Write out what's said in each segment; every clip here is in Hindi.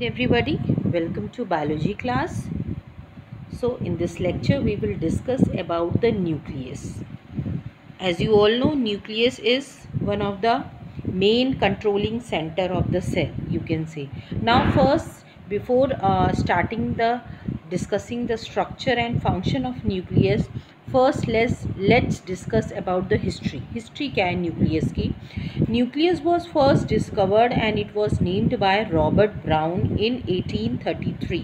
Everybody, welcome to biology class. So in this lecture we will discuss about the nucleus. As you all know, nucleus is one of the main controlling center of the cell, you can say. Now first, before starting the discussing the structure and function of nucleus, first let's discuss about the history. History क्या है nucleus की? Nucleus was first discovered and it was named by Robert Brown in 1833.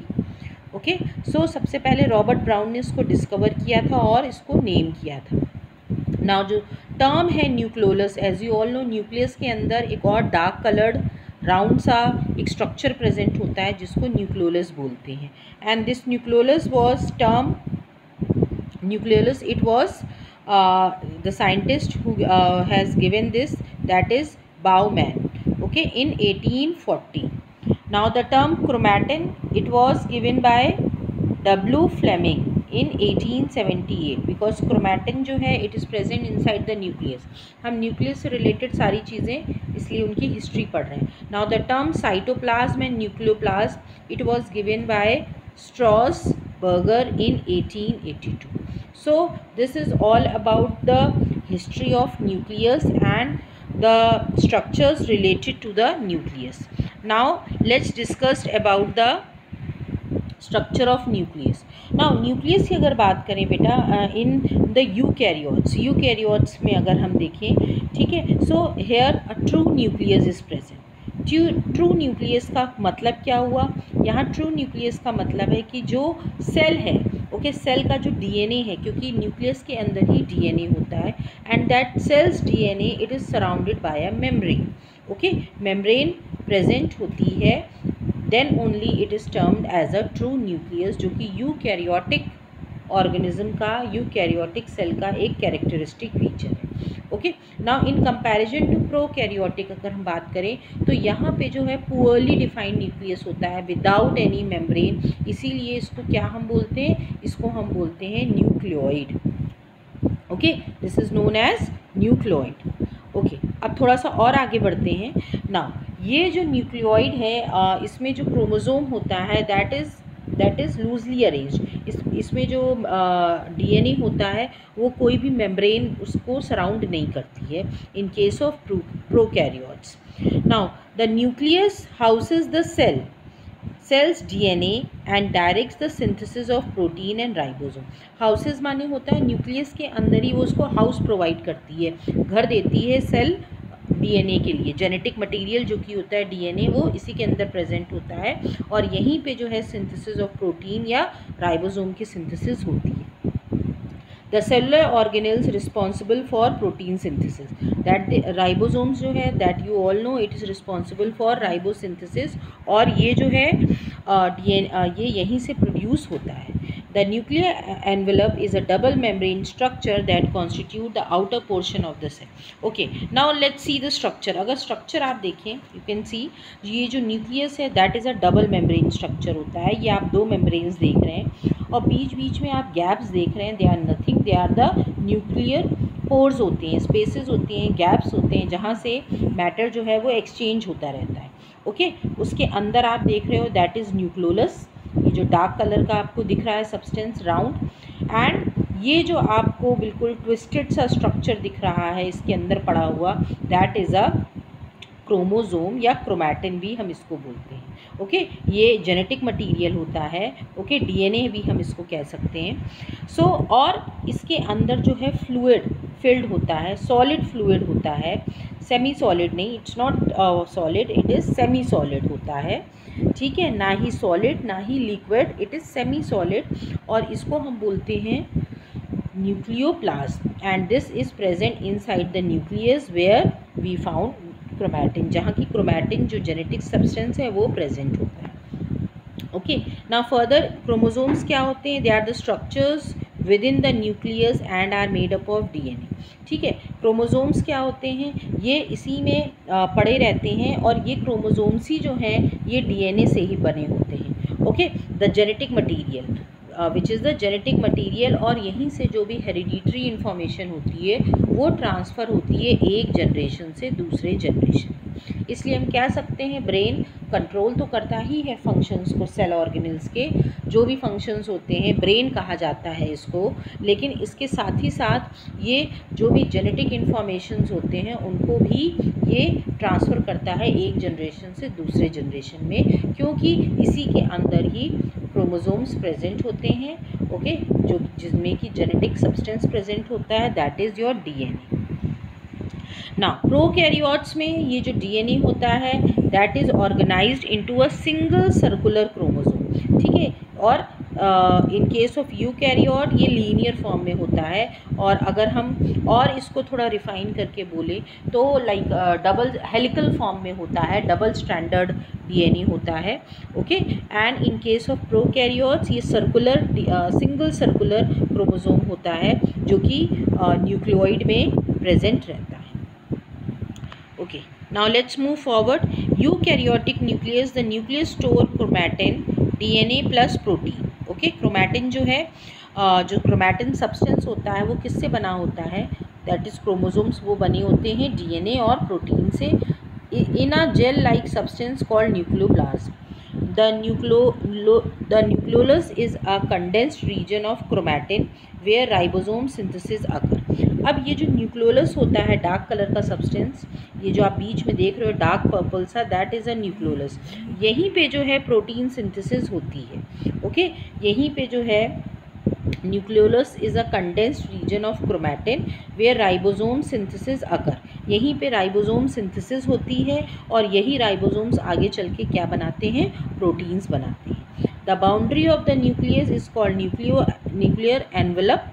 Okay so सबसे पहले रॉबर्ट ब्राउन ने इसको डिस्कवर किया था और इसको नेम किया था. नाउ जो टर्म है nucleolus, as you all know, nucleus के अंदर एक और डार्क कलर्ड राउंड सा एक स्ट्रक्चर प्रेजेंट होता है जिसको न्यूक्लियोलस बोलते हैं. And this nucleolus was term nucleolus. It was the scientist who has given this, that is Baumann, okay, in 1840. Now the term chromatin, it was given by W. Fleming in 1878 because chromatin जो है it is present inside the nucleus. हम न्यूक्लियस से रिलेटेड सारी चीज़ें इसलिए उनकी हिस्ट्री पढ़ रहे हैं. Now the term cytoplasm and nucleoplasm, it was given by Strasburger in 1882. So this is all about the history of nucleus and the structures related to the nucleus. Now let's discuss about the structure of nucleus. Now nucleus की अगर बात करें बेटा, in the eukaryotes में अगर हम देखें, ठीक है, so here a true nucleus is present. True nucleus का मतलब क्या हुआ? यहाँ ट्रू न्यूक्लियस का मतलब है कि जो सेल है, ओके, सेल का जो डीएनए है, क्योंकि न्यूक्लियस के अंदर ही डीएनए होता है and that cell's DNA it is surrounded by a membrane. Okay, membrane present होती है, then only it is termed as a true nucleus, जो कि यूकैरियोटिक ऑर्गेनिज्म का, यूकैरियोटिक सेल का एक कैरेक्टरिस्टिक फीचर है. Okay, now in comparison to prokaryotic अगर हम बात करें तो यहाँ पे जो है पुअरली डिफाइंड न्यूक्लियस होता है विदाउट एनी मेम्ब्रेन. इसीलिए इसको क्या हम बोलते हैं? इसको हम बोलते हैं nucleoid. Okay, this is known as nucleoid. Okay, अब थोड़ा सा और आगे बढ़ते हैं. नाउ ये जो न्यूक्लियोइड है, इसमें जो क्रोमोसोम होता है दैट इज़ लूजली अरेंज्ड. इसमें जो डीएनए होता है वो कोई भी मेम्ब्रेन उसको सराउंड नहीं करती है in case of prokaryotes. Now the nucleus houses the cell's DNA and directs the synthesis of protein and ribosome. Houses माने होता है न्यूक्लियस के अंदर ही वो उसको हाउस प्रोवाइड करती है, घर देती है सेल डीएनए के लिए. जेनेटिक मटेरियल जो कि होता है डीएनए वो इसी के अंदर प्रेजेंट होता है और यहीं पे जो है सिंथेसिस ऑफ प्रोटीन या राइबोसोम की सिंथेसिस होती है. The cellular organelles responsible for protein synthesis, that ribosomes जो है that you all know it is responsible for ribosynthesis, और ये जो है ये यहीं से प्रोड्यूस होता है. The nuclear envelope is a double membrane structure that constitute the outer portion of the cell. Okay, now let's see the structure. अगर structure आप देखें, you can see ये जो nucleus है that is a double membrane structure होता है. ये आप दो membranes देख रहे हैं और बीच बीच में आप gaps देख रहे हैं. They are nothing, they are the nuclear pores होते हैं, spaces होते हैं, gaps होते हैं जहाँ से matter जो है वो exchange होता रहता है. Okay, उसके अंदर आप देख रहे हो that is nucleolus. ये जो डार्क कलर का आपको दिख रहा है सब्सटेंस राउंड, एंड ये जो आपको बिल्कुल ट्विस्टेड सा स्ट्रक्चर दिख रहा है इसके अंदर पड़ा हुआ, दैट इज़ अ क्रोमोसोम या क्रोमैटिन भी हम इसको बोलते हैं. ओके, ये जेनेटिक मटेरियल होता है. ओके, डीएनए भी हम इसको कह सकते हैं. सो और इसके अंदर जो है फ्लूइड फिल्ड होता है, सॉलिड फ्लूइड होता है, सेमी सॉलिड नहीं, it's not solid, it is semi solid होता है. ठीक है, ना ही सॉलिड ना ही liquid, it is semi solid, और इसको हम बोलते हैं nucleoplasm. And this is present inside the nucleus where we found chromatin, जहाँ की क्रोमैटिन जो जेनेटिक सब्सटेंस है वो प्रेजेंट होता है. ओके, नाउ फर्दर क्रोमोसोम्स क्या होते हैं? They are the structures within the nucleus and are made up of DNA. ठीक है, क्रोमोसोम्स क्या होते हैं? ये इसी में पड़े रहते हैं और ये क्रोमोसोम्स ही जो हैं ये डीएनए से ही बने होते हैं. Okay, the genetic material which is the genetic material, और यहीं से जो भी हेरिडिटरी इन्फॉर्मेशन होती है वो ट्रांसफ़र होती है एक जनरेशन से दूसरे जनरेशन. इसलिए हम कह सकते हैं ब्रेन कंट्रोल तो करता ही है फंक्शंस को, सेल ऑर्गेनल्स के जो भी फंक्शंस होते हैं, ब्रेन कहा जाता है इसको, लेकिन इसके साथ ही साथ ये जो भी जेनेटिक इन्फॉर्मेशंस होते हैं उनको भी ये ट्रांसफ़र करता है एक जनरेशन से दूसरे जनरेशन में, क्योंकि इसी के अंदर ही क्रोमोसोम्स प्रेजेंट होते हैं, ओके, जो जिसमें कि जेनेटिक सब्सटेंस प्रेजेंट होता है, दैट इज़ योर डीएनए। ना प्रोकैरियोट्स में ये जो डीएनए होता है that is organised into a single circular chromosome, ठीक है, और इन केस ऑफ यूकैरियोट ये लीनियर फॉर्म में होता है, और अगर हम और इसको थोड़ा रिफाइन करके बोले तो लाइक डबल हेलिकल फॉर्म में होता है, डबल स्टैंडर्ड डीएनए होता है, okay. And in case of prokaryotes ये सर्कुलर सिंगल सर्कुलर क्रोमोसोम होता है जो कि न्यूक्लियोइड में प्रेजेंट रहता है। Okay, now let's move forward. Eukaryotic nucleus, the nucleus store chromatin, DNA plus protein. Okay, chromatin जो है जो chromatin substance होता है वो किससे बना होता है, that is chromosomes, वो बने होते हैं DNA और protein से in a gel like substance called nucleoplasm. The nucleolus is a condensed region of chromatin where ribosome synthesis occur. अब ये जो न्यूक्लियोलस होता है डार्क कलर का सब्सटेंस, ये जो आप बीच में देख रहे हो डार्क पर्पल सा, दैट इज़ अ न्यूक्लियोलस। यहीं पे जो है प्रोटीन सिंथेसिस होती है, ओके, यहीं पे जो है nucleolus is a condensed region of chromatin where ribosome synthesis occur. यहीं पे राइबोसोम सिंथेसिस होती है और यही राइबोसोम्स आगे चल के क्या बनाते हैं, प्रोटीन्स बनाते हैं। The boundary of the nucleus is called nuclear envelope,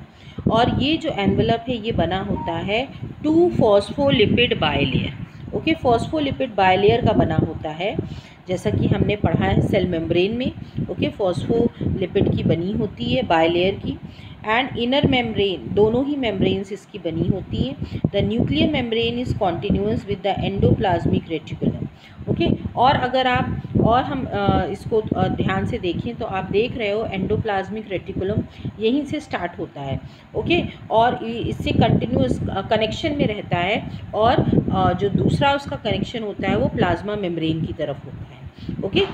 और ये जो एनवेलप है ये बना होता है 2 phospholipid bilayer, okay, phospholipid bilayer का बना होता है, जैसा कि हमने पढ़ा है सेल मेम्ब्रेन में, ओके, फॉस्फोलिपिड की बनी होती है बाइलेयर की, एंड इनर मेम्ब्रेन, दोनों ही मेम्ब्रेन्स इसकी बनी होती हैं। The nuclear membrane is continuous with the endoplasmic reticulum, okay. और अगर आप और हम इसको ध्यान से देखें तो आप देख रहे हो एंडोप्लाज्मिक रेटिकुलम यहीं से स्टार्ट होता है, ओके, और इससे कंटिन्यूअस कनेक्शन में रहता है, और जो दूसरा उसका कनेक्शन होता है वो प्लाज्मा मेम्ब्रेन की तरफ होता है, okay.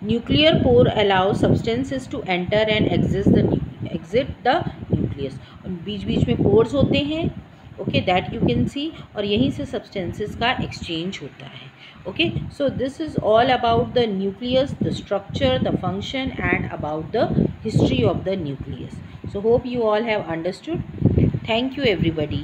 Nuclear pore allow substances to enter and exit the nucleus, बीच बीच में पोर्स होते हैं, okay, that you can see, और यहीं से सब्सटेंसेस का एक्सचेंज होता है, okay. So this is all about the nucleus, the structure, the function, and about the history of the nucleus. So hope you all have understood. Thank you everybody.